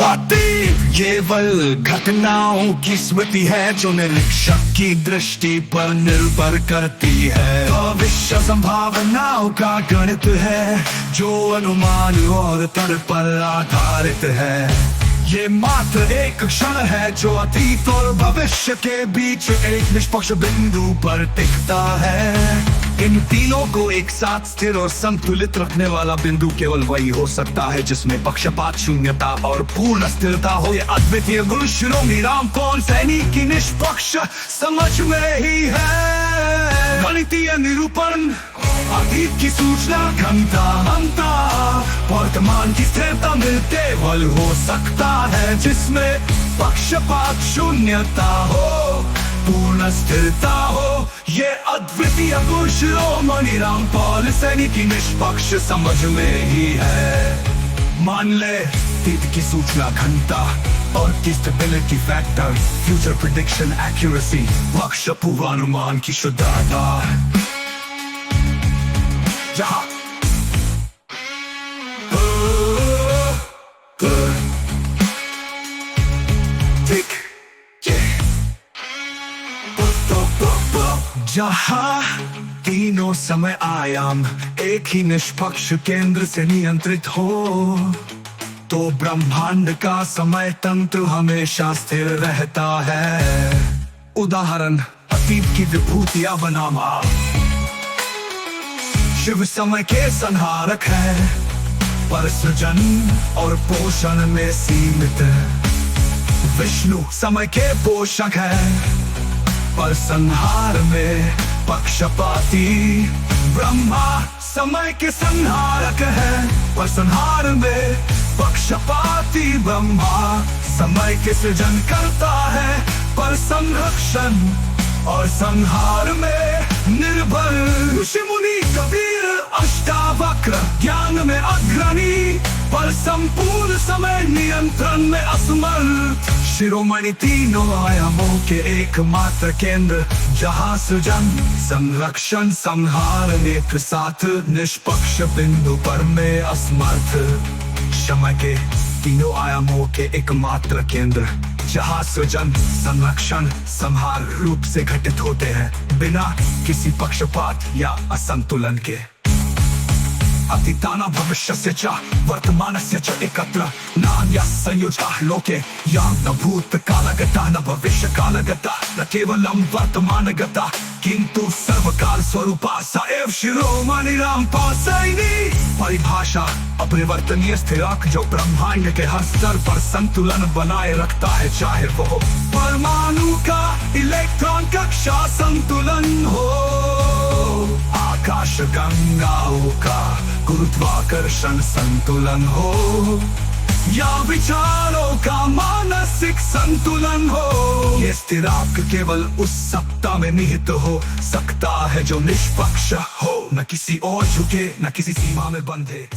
वाती केवल घटनाओं की स्मृति है जो निरीक्षक की दृष्टि पर निर्भर करती है। भविष्य संभावनाओं का गणित है जो अनुमान और तर्क पर आधारित है। ये मात्र एक क्षण है जो अतीत और भविष्य के बीच एक निष्पक्ष बिंदु पर टिकता है। इन तीनों को एक साथ स्थिर और संतुलित रखने वाला बिंदु केवल वही हो सकता है जिसमें पक्षपात, शून्यता और पूर्ण स्थिरता हो। ये अद्वितीय गुण शिरोमणि रामपाल सैनी की निष्पक्ष समझ में ही है। गणितीय निरूपण अतीत की सूचना घंटा वर्तमान की स्थिरता में केवल हो सकता है जिसमें पक्षपात, शून्यता हो, पूर्ण स्थिरता हो। ये अद्वितीय गुण शिरोमणि रामपाल सैनी की निष्पक्ष समझ में ही है। मान ले अतीत की सूचना घंटा और की stability factor, future prediction accuracy, पक्ष पूर्वानुमान की शुद्धता। जहाँ जहाँ तीनों समय आयाम एक ही निष्पक्ष केंद्र से नियंत्रित हो तो ब्रह्मांड का समय तंत्र हमेशा स्थिर रहता है। उदाहरण अतीत की विभूतियां बनामा शिव समय के संहारक है पर सृजन और पोषण में सीमित। विष्णु समय के पोषक है पर संहार में पक्षपाती। ब्रह्मा समय के संहारक है पर संहार में पक्षपाती। ब्रह्मा समय के सृजन करता है पर संरक्षण और संहार में निर्भर। ऋषि मुनि कबीर अष्टावक्र ज्ञान में अग्रणी पर संपूर्ण समय नियंत्रण में असमर्थ। शिरोमणि तीनों आयामों के एकमात्र केंद्र जहाँ सृजन, संरक्षण, संहार एक साथ निष्पक्ष बिंदु पर में असमर्थ। समय के तीनों आयामों के एकमात्र केंद्र जहाँ सृजन, संरक्षण, संहार रूप से घटित होते हैं बिना किसी पक्षपात या असंतुलन के। अतीताना भविष्यस्य च वर्तमानस्य च एकत्र नान्यः संयोजकः लोके यां न भूतकालगता न भविष्यकालगता न केवलं वर्तमानगता किंतु सर्वकाल स्वरूपा स एव शिरोमणि रामपाल सैनी। परिभाषा अपरिवर्तनीय स्थिरांक जो ब्रह्मांड के हर स्तर पर संतुलन बनाए रखता है, चाहे वो परमाणु का इलेक्ट्रॉन कक्षा संतुलन हो, आकाश गंगाओं का गुरुत्वाकर्षण संतुलन हो या विचारों का मानसिक संतुलन हो। ये स्थिरांक केवल उस सत्ता में निहित हो सकता है जो निष्पक्ष हो, न किसी और झुके न किसी सीमा में बंधे।